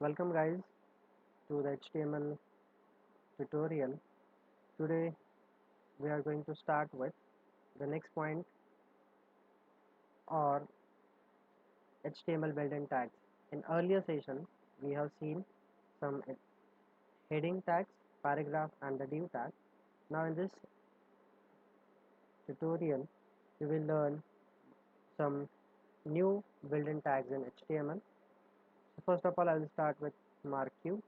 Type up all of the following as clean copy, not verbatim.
Welcome guys to the HTML tutorial. Today we are going to start with the next point or HTML built-in tags. In earlier session we have seen some heading tags, paragraph and the div tag. Now in this tutorial we will learn some new built-in tags in HTML. So first of all I will start with marquee.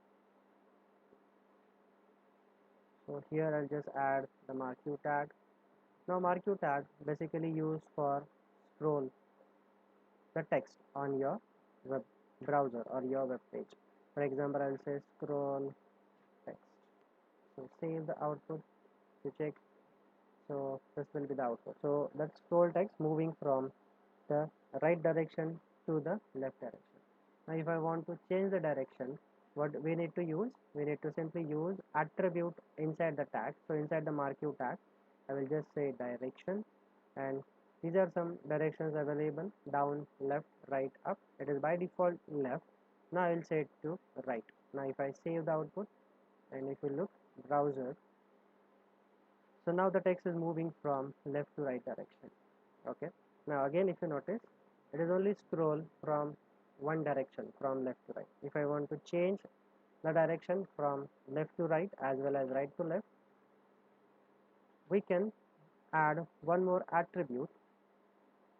So here I'll just add the marquee tag. Now marquee tag basically used for scroll the text on your web browser or your web page. For example, I will say scroll text. So save the output to check. So this will be the output. So that scroll text moving from the right direction to the left direction. Now if I want to change the direction, what we need to use? We need to simply use attribute inside the tag. So inside the marquee tag, I will just say direction, and these are some directions available: down, left, right, up. It is by default left. Now I will say it to right. Now if I save the output and if you look browser, so now the text is moving from left to right direction. Okay, now again if you notice, it is only scroll from one direction, from left to right. If I want to change the direction from left to right as well as right to left, we can add one more attribute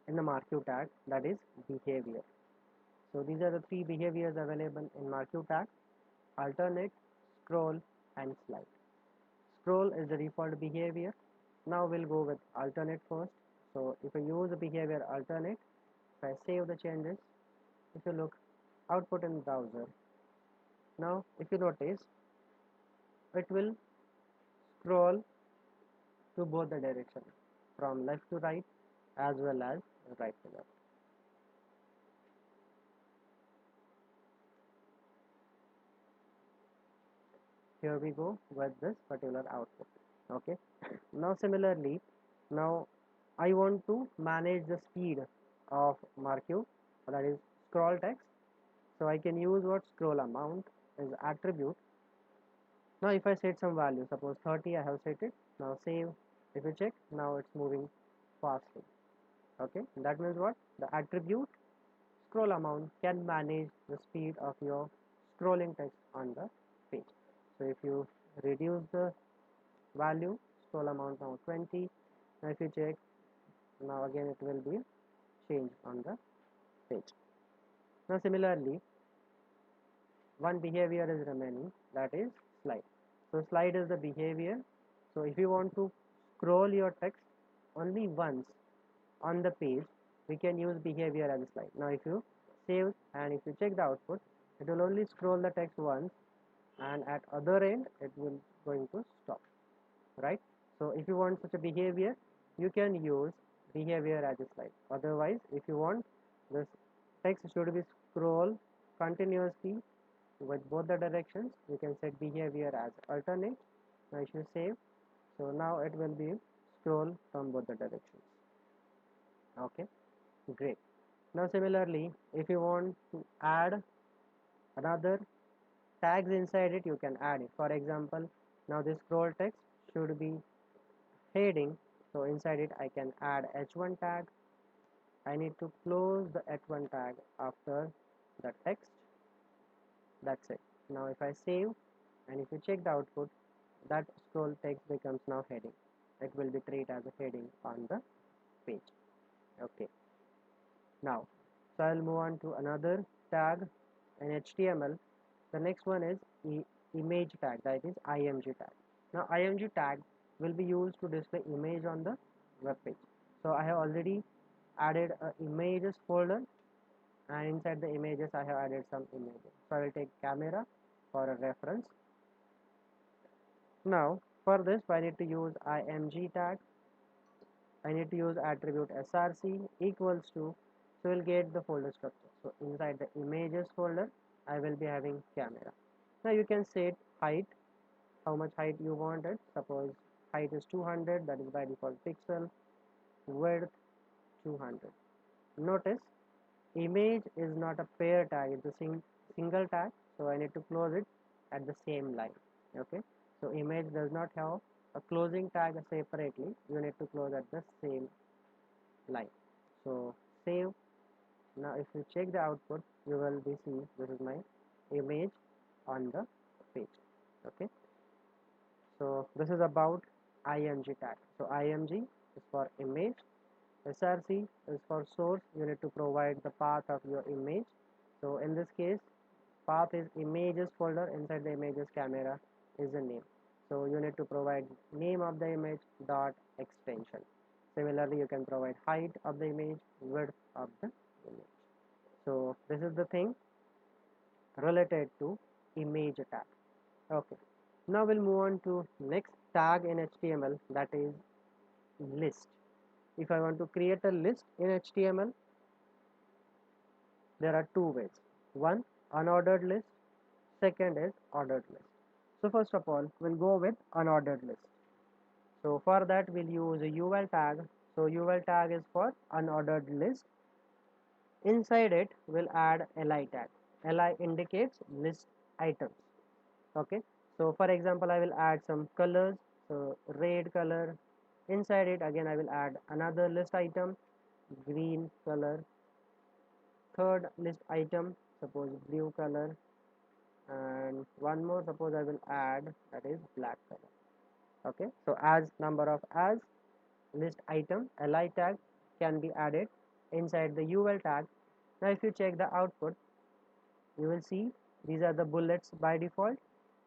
in the marquee tag, that is behavior. So these are the three behaviors available in marquee tag: alternate, scroll and slide. Scroll is the default behavior. Now we'll go with alternate first. So if I use the behavior alternate, if I save the changes, if you look output in browser, now if you notice, it will scroll to both the direction, from left to right as well as right to left. Here we go with this particular output. Okay, now similarly, now I want to manage the speed of marquee, that is scroll text. So I can use what scroll amount is attribute. Now if I set some value, suppose 30 I have set it. Now save. If you check, now it's moving fastly. Okay, that means what? The attribute scroll amount can manage the speed of your scrolling text on the page. So if you reduce the value, scroll amount now 20. Now if you check, now again it will be changed on the page. Now similarly, one behavior is remaining, that is slide. So slide is the behavior. So if you want to scroll your text only once on the page, we can use behavior as a slide. Now if you save and if you check the output, it will only scroll the text once, and at other end it will going to stop, right? So if you want such a behavior, you can use behavior as a slide. Otherwise, if you want this text should be scroll continuously with both the directions, you can set behavior as alternate. Now if you save, so now it will be scroll from both the directions. Okay, great. Now similarly, if you want to add another tags inside it, you can add it. For example, now this scroll text should be heading, so inside it I can add h1 tag. I need to close the h1 tag after the text. That's it. Now if I save and if you check the output, that scroll text becomes now heading. It will be treated as a heading on the page. Okay, now so I'll move on to another tag in HTML. The next one is image tag, that is img tag. Now img tag will be used to display image on the web page. So I have already added a images folder, and inside the images I have added some images. So I will take camera for a reference. Now for this I need to use img tag. I need to use attribute src equals to, so we'll get the folder structure. So inside the images folder I will be having camera. Now you can set height, how much height you wanted. Suppose height is 200, that is by default pixel. Width 200. Notice image is not a pair tag, it's a single tag. so I need to close it at the same line. Okay, so image does not have a closing tag separately, you need to close at the same line. So save. Now if you check the output, you will be seeing this is my image on the page. Okay, so this is about img tag. So img is for image, src is for source, you need to provide the path of your image. So in this case, path is images folder, inside the images camera is the name. So you need to provide name of the image dot extension. Similarly, you can provide height of the image, width of the image. So this is the thing related to image tag. Okay, now we'll move on to next tag in HTML, that is list. If I want to create a list in HTML, there are two ways. One, unordered list. Second is ordered list. So first of all, we'll go with unordered list. So for that, we'll use a UL tag. So UL tag is for unordered list. Inside it, we'll add li tag. Li indicates list items. Okay. So for example, I will add some colors. So red color. Inside it, again, I will add another list item, green color. Third list item, suppose blue color, and one more, suppose I will add, that is black color. Okay, so as number of as list item li tag can be added inside the ul tag. Now if you check the output, you will see these are the bullets by default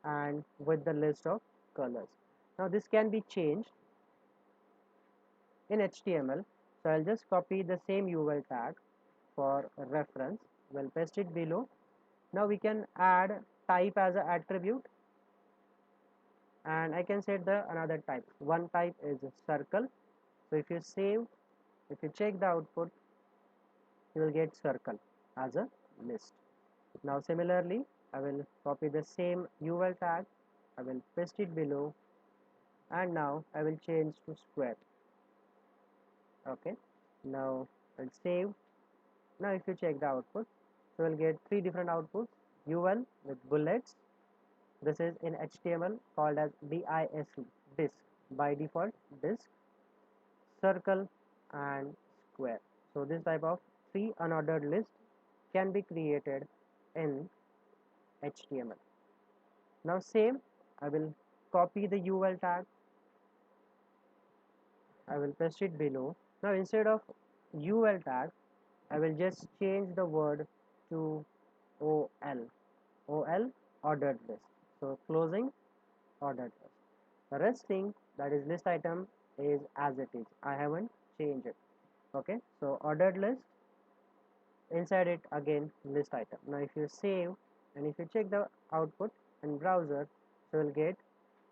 and with the list of colors. Now this can be changed in HTML. So I'll just copy the same ul tag for reference. We'll paste it below. Now we can add type as an attribute, and I can set the another type. One type is circle. So if you save, if you check the output, you will get circle as a list. Now similarly, I will copy the same ul tag, I will paste it below, and now I will change to square. Okay, now I'll save. Now if you check the output, so we'll get three different outputs. ul with bullets, this is in HTML called as DISC, disk, by default disk, circle, and square. So this type of three unordered list can be created in HTML. Now same, I will copy the ul tag, I will paste it below. Now instead of ul tag, I will just change the word to ol, ordered list. So closing ordered list. The rest thing, that is list item, is as it is. I haven't changed it. Okay, so ordered list, inside it again list item. Now if you save and if you check the output in browser, so you'll get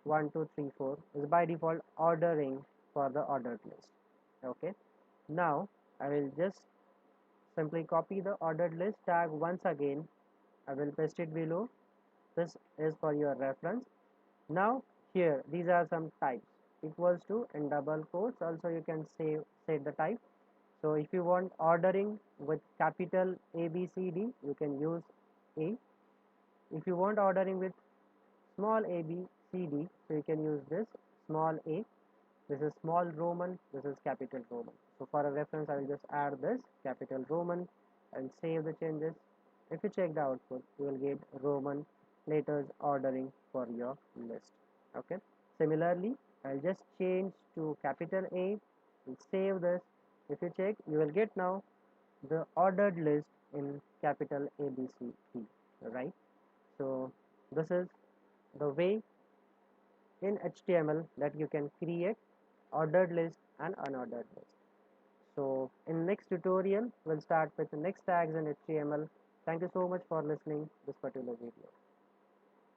1 2 3 4 is by default ordering for the ordered list. Okay, now I will just simply copy the ordered list tag once again, I will paste it below. This is for your reference. Now here these are some types, equals to in double quotes, also you can set the type. So if you want ordering with capital A B C D, you can use A. If you want ordering with small a b c d, so you can use this small a, this is small roman, this is capital roman. So for a reference, I will just add this capital roman and save the changes. If you check the output, you will get roman letters ordering for your list. Okay, similarly, I'll just change to capital A and save this. If you check, you will get now the ordered list in capital A B C D, right? So this is the way in HTML that you can create ordered list and unordered list. So in next tutorial, we'll start with the next tags in HTML. Thank you so much for listening this particular video.